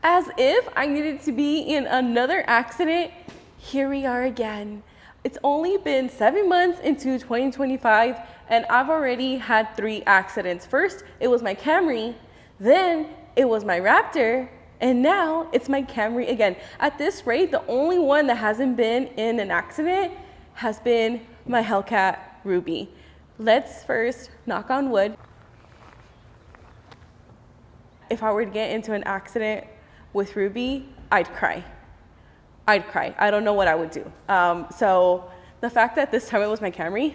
As if I needed to be in another accident, here we are again. It's only been 7 months into 2025 and I've already had 3 accidents. First, it was my Camry, then it was my Raptor, and now it's my Camry again. At this rate, the only one that hasn't been in an accident has been my Hellcat Ruby. Let's first knock on wood. If I were to get into an accident with Ruby, I'd cry. I don't know what I would do. So the fact that this time it was my Camry,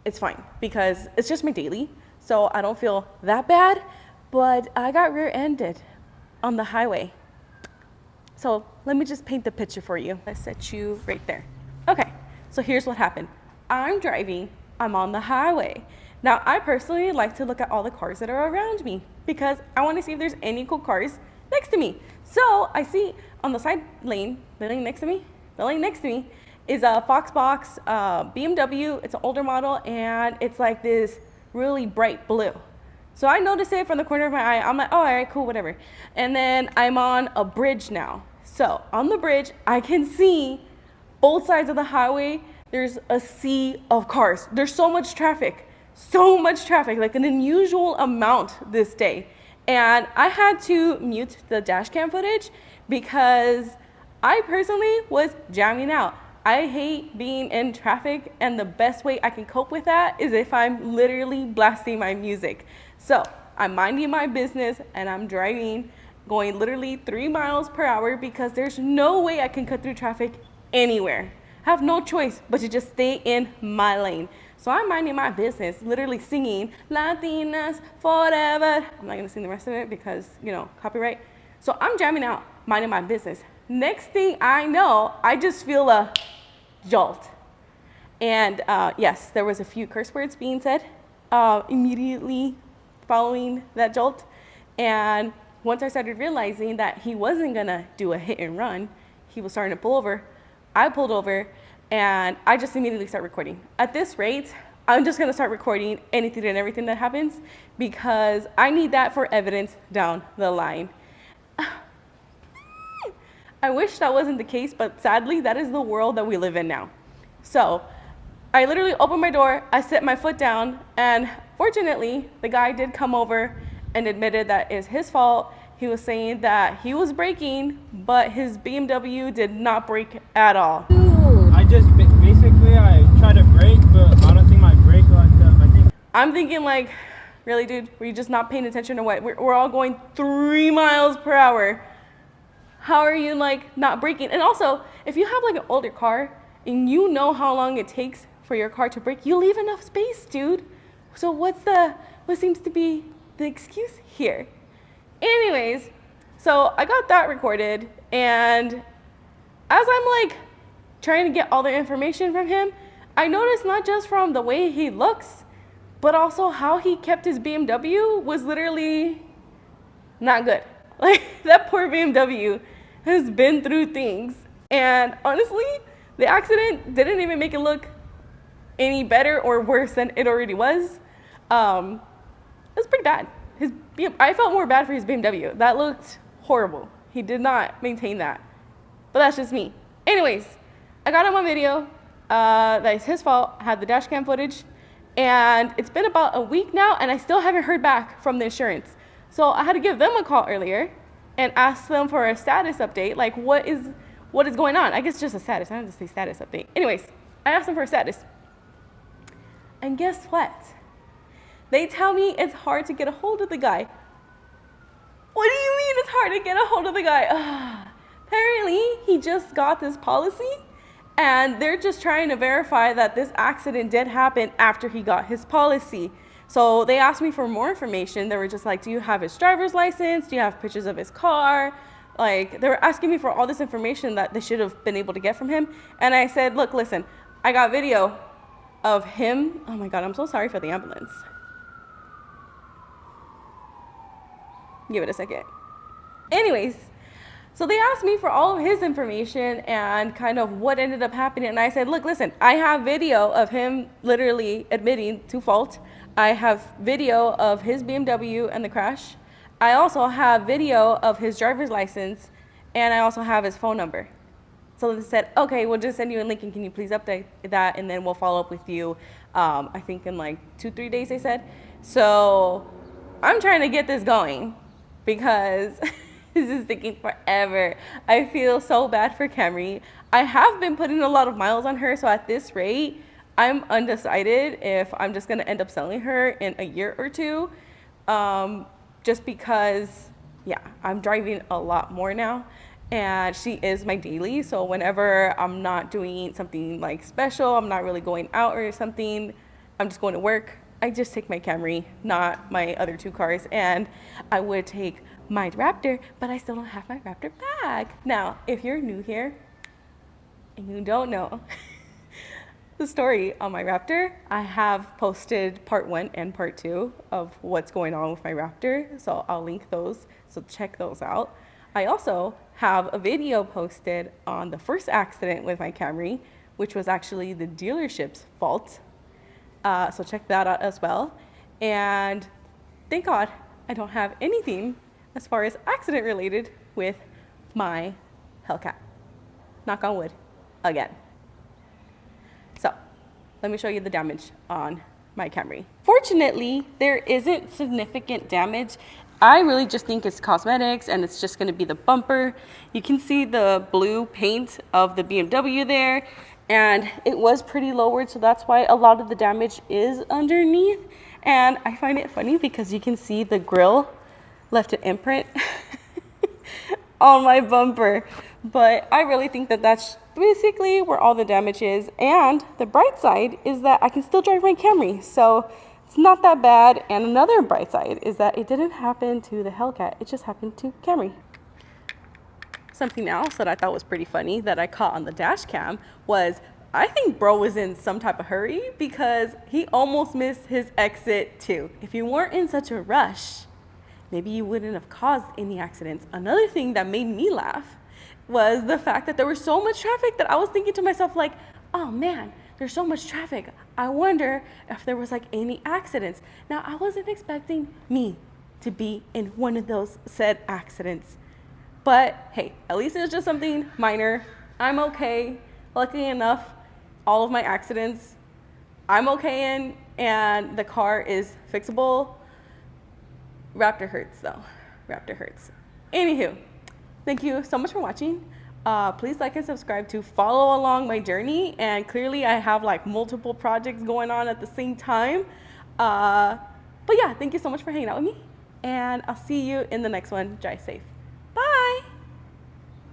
it's fine because it's just my daily. So I don't feel that bad, but I got rear-ended on the highway. So let me just paint the picture for you. I set you right there. Okay, so here's what happened. I'm driving, I'm on the highway. Now, I personally like to look at all the cars that are around me because I want to see if there's any cool cars next to me. So I see on the side lane, building next to me is a Foxbox BMW. It's an older model and it's like this really bright blue. So I noticed it from the corner of my eye. I'm like, oh, all right, cool, whatever. And then I'm on a bridge now. So on the bridge, I can see both sides of the highway. There's a sea of cars. There's so much traffic, like an unusual amount this day. And I had to mute the dash cam footage because I personally was jamming out. I hate being in traffic, and the best way I can cope with that is if I'm literally blasting my music. So I'm minding my business and I'm driving, going literally 3 miles per hour because there's no way I can cut through traffic anywhere. I have no choice but to just stay in my lane. So I'm minding my business, literally singing Latinas forever. I'm not gonna sing the rest of it because, copyright. So I'm jamming out, minding my business. Next thing I know, I just feel a jolt. And yes, there was a few curse words being said immediately following that jolt. And once I started realizing that he wasn't gonna do a hit and run, he was starting to pull over. I pulled over and I just immediately start recording. At this rate, I'm just gonna start recording anything and everything that happens because I need that for evidence down the line. I wish that wasn't the case, but sadly, that is the world that we live in now. So I literally opened my door, I set my foot down, and fortunately, the guy did come over and admitted that it's his fault. He was saying that he was braking, but his BMW did not brake at all. I tried to brake, but I don't think my brake locked up. I'm thinking like, really, dude? Were you just not paying attention to what? We're all going 3 miles per hour. How are you like not braking? And also, if you have like an older car and you know how long it takes for your car to brake, you leave enough space, dude. So what seems to be the excuse here? Anyways, so I got that recorded, and as I'm like trying to get all the information from him, I noticed not just from the way he looks, but also how he kept his BMW was literally not good. Like, that poor BMW has been through things. And honestly, the accident didn't even make it look any better or worse than it already was. It was pretty bad. I felt more bad for his BMW. That looked horrible. He did not maintain that. But that's just me. Anyways, I got him on video. That is his fault. I had the dash cam footage. And it's been about a week now, and I still haven't heard back from the insurance. So I had to give them a call earlier and ask them for a status update. Like, what is going on? I guess just a status. I don't have to say status update. Anyways, I asked them for a status. And guess what? They tell me it's hard to get a hold of the guy. What do you mean it's hard to get a hold of the guy? Apparently, he just got this policy, and they're just trying to verify that this accident did happen after he got his policy. So they asked me for more information. They were just like, do you have his driver's license? Do you have pictures of his car? Like, they were asking me for all this information that they should have been able to get from him. And I said, look, listen, I got video of him. Oh my God, I'm so sorry for the ambulance. Give it a second. Anyways, so they asked me for all of his information and kind of what ended up happening. And I said, look, listen, I have video of him literally admitting to fault. I have video of his BMW and the crash. I also have video of his driver's license, and I also have his phone number. So they said, okay, we'll just send you a link, and can you please update that, and then we'll follow up with you, I think in like 2-3 days, they said. So I'm trying to get this going because this is taking forever. I feel so bad for Camry. I have been putting a lot of miles on her, so at this rate, I'm undecided if I'm just gonna end up selling her in a year or two, just because, yeah, I'm driving a lot more now, and she is my daily. So whenever I'm not doing something like special, I'm not really going out or something, I'm just going to work, I just take my Camry, not my other 2 cars, and I would take my Raptor, but I still don't have my Raptor back. Now, if you're new here and you don't know the story on my Raptor, I have posted part 1 and part 2 of what's going on with my Raptor, so I'll link those, so check those out. I also have a video posted on the first accident with my Camry, which was actually the dealership's fault. So check that out as well. And thank God I don't have anything as far as accident related with my Hellcat. Knock on wood, again. So let me show you the damage on my Camry. Fortunately, there isn't significant damage. I really just think it's cosmetics, and it's just gonna be the bumper. You can see the blue paint of the BMW there, and it was pretty lowered, so that's why a lot of the damage is underneath. And I find it funny because you can see the grill left an imprint on my bumper. But I really think that that's basically where all the damage is. And the bright side is that I can still drive my Camry, so it's not that bad. And another bright side is that it didn't happen to the Hellcat, it just happened to Camry. Something else that I thought was pretty funny that I caught on the dash cam was, I think bro was in some type of hurry because he almost missed his exit too. If you weren't in such a rush, maybe you wouldn't have caused any accidents. Another thing that made me laugh was the fact that there was so much traffic that I was thinking to myself like, oh man, there's so much traffic. I wonder if there was like any accidents. Now, I wasn't expecting me to be in one of those said accidents. But hey, at least it was just something minor. I'm okay. Luckily enough, all of my accidents I'm okay in, and the car is fixable. Raptor hurts though. Raptor hurts. Anywho, thank you so much for watching. Please like and subscribe to follow along my journey. And clearly I have like multiple projects going on at the same time. But yeah, thank you so much for hanging out with me. And I'll see you in the next one. Drive safe.